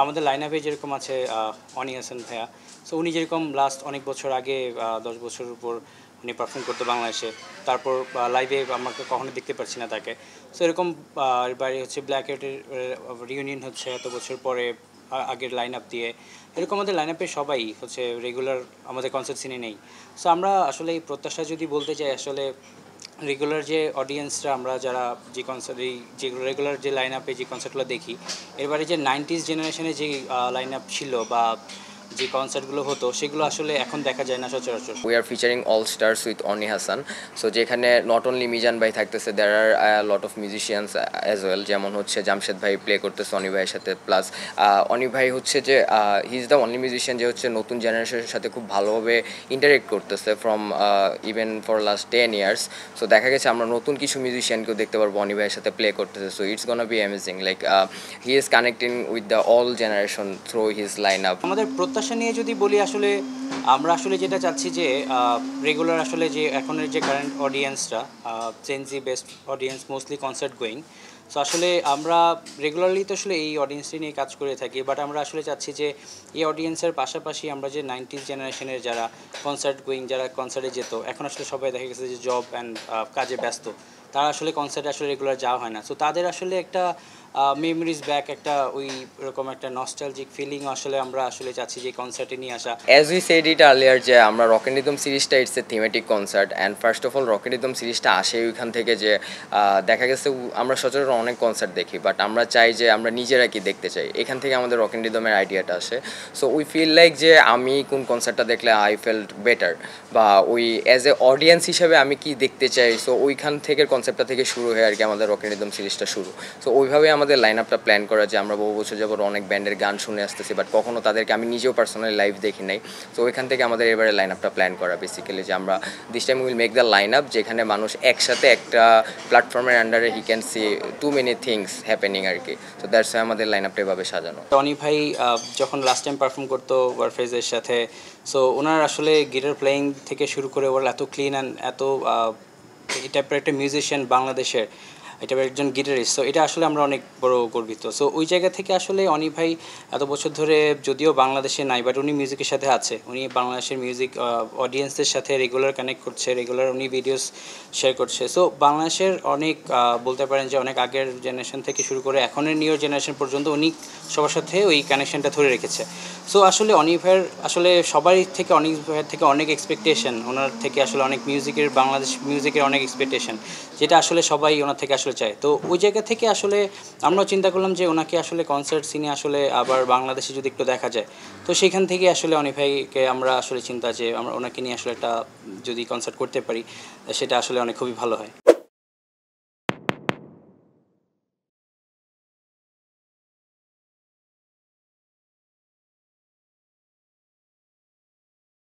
আমাদের লাইন আপে যেরকম আছে অনি হাসান ভাইয়া। সো উনি যেরকম লাস্ট অনেক বছর আগে 10 বছরের উপর উনি পারফর্ম করতো বাংলাদেশে। তারপর লাইভে আমাকে কখনো দেখতে পাচ্ছি না তাকে। সো এরকম বাড়ি হচ্ছে ব্ল্যাক হেডের রিউনিয়ন হচ্ছে এত বছর পরে আগের লাইন আপ দিয়ে। এরকম আমাদের লাইন আপে সবাই হচ্ছে রেগুলার আমাদের কনসার্ট সিনে নেই। সো আমরা আসলে এই প্রত্যাশা যদি বলতে চাই আসলে রেগুলার যে অডিয়েন্সরা আমরা যারা যে কনসার্ট এই যে রেগুলার যে লাইন আপে যে কনসার্টগুলো দেখি এরবারে যে 90s জেনারেশনে যে লাইন আপ ছিল বা যে কনসার্টগুলো হতো সেগুলো আসলে এখন দেখা যায় না সচরাচর। We are featuring all stars with Oni Hassan. So যেখানে not only মিজান ভাই থাকতেছে, there are a lot of musicians as well. যেমন হচ্ছে জামশেদ ভাই প্লে করতেছে অনি ভাইয়ের সাথে, প্লাস অনি ভাই হচ্ছে যে he is the only musician যে হচ্ছে নতুন জেনারেশনের সাথে খুব ভালোভাবে ইন্টারেক্ট করতেছে from even for last 10 years. So দেখা গেছে আমরা নতুন কিছু মিউজিশিয়ানকেও দেখতে পারবো অনি ভাইয়ের সাথে প্লে করতেছে। So it's gonna be amazing, like he is connecting with the all generation through his line up. আমাদের প্রত্যাশা নিয়ে যদি বলি আসলে আমরা আসলে যেটা চাচ্ছি যে রেগুলার আসলে যে এখনের যে কারেন্ট অডিয়েন্সরা Gen Z best audience mostly concert going. So আসলে আমরা রেগুলারলি তো আসলে এই অডিয়েন্সটি নিয়ে কাজ করে থাকি, বাট আমরা আসলে চাচ্ছি যে এই অডিয়েন্সের পাশাপাশি আমরা যে 90s জেনারেশনের যারা কনসার্ট গোয়িং যারা কনসার্টে যেত, এখন আসলে সবাই দেখা গেছে যে জব অ্যান্ড কাজে ব্যস্ত, তারা আসলে কনসার্টে আসলে রেগুলার যাওয়া হয় না। সো তাদের আসলে একটা মেমোরিজ ব্যাক একটা ওই রকম একটা নস্টালজিক ফিলিং আসলে আমরা আসলে চাচ্ছি যে কনসার্টে নিয়ে আসা। As we said it earlier যে আমরা রক অ্যান্ড রিদম সিরিজটা it's a thematic concert, and first of all rock and rhythm সিরিজটা আসে ওইখান থেকে যে দেখা গেছে আমরা সচরাচর অনেক কনসার্ট দেখি, বাট আমরা চাই যে আমরা নিজেরা কি দেখতে চাই, এখান থেকে আমাদের রক অ্যান্ড রিদমের আইডিয়াটা আসে। সো উই ফিল লাইক যে আমি কোন কনসার্টটা দেখলে আই ফেল্ট বেটার, বা ওই অ্যাজ এ অডিয়েন্স হিসেবে আমি কি দেখতে চাই। সো ওইখান থেকে কনসেপ্টটা থেকে শুরু হয়ে আর কি আমাদের রক অ্যান্ড রিদম সিরিজটা শুরু। সো ওইভাবেই আমাদের লাইন আপটা প্ল্যান করা, যে আমরা বহু বছর যাবত অনেক ব্যান্ডের গান শুনে আসতেছি, বাট কখনো তাদেরকে আমি নিজেও পার্সোনালি লাইভ দেখি নাই। সো ওইখান থেকে আমাদের এবারে লাইন আপটা প্ল্যান করা বেসিক্যালি, যে আমরা this time will make the line up যেখানে মানুষ একসাথে একটা প্ল্যাটফর্মের আন্ডারে he can see too many things happening আর কি। সো দ্যাটস ওয়াই আমাদের লাইন আপটা এভাবে সাজানো। টনি ভাই যখন লাস্ট টাইম পারফর্ম করতো ওয়ারফেজের সাথে, সো ওনার আসলে গিটার প্লেয়িং থেকে শুরু করে ওরা এত ক্লিন অ্যান্ড এত এই টাইপের একটা মিউজিশিয়ান বাংলাদেশের, এটা একজন গিটারিস্ট। সো এটা আসলে আমরা অনেক বড় গর্বিত। সো ওই জায়গা থেকে আসলে অনি ভাই এত বছর ধরে যদিও বাংলাদেশে নাই, বাট উনি মিউজিকের সাথে আছে, উনি বাংলাদেশের মিউজিক অডিয়েন্সদের সাথে রেগুলার কানেক্ট করছে, রেগুলার উনি ভিডিওস শেয়ার করছে। সো বাংলাদেশের অনেক বলতে পারেন যে অনেক আগের জেনারেশন থেকে শুরু করে এখনের নিউ জেনারেশন পর্যন্ত উনি সবার সাথে ওই কানেকশনটা ধরে রেখেছে। সো আসলে অনি ভাইয়ের আসলে সবারই থেকে অনি ভাইয়ের থেকে অনেক এক্সপেকটেশন, ওনার থেকে আসলে অনেক মিউজিকের বাংলাদেশ মিউজিকের অনেক এক্সপেকটেশন, যেটা আসলে সবাই ওনার থেকে আসলে চায়। তো ওই জায়গা থেকে আসলে আমরাও চিন্তা করলাম যে ওনাকে আসলে কনসার্ট সিনে আসলে আবার বাংলাদেশে যদি একটু দেখা যায়, তো সেখান থেকে আসলে অনি ভাইকে আমরা আসলে চিন্তা যে আমরা ওনাকে নিয়ে আসলে একটা যদি কনসার্ট করতে পারি সেটা আসলে অনেক খুবই ভালো হয়।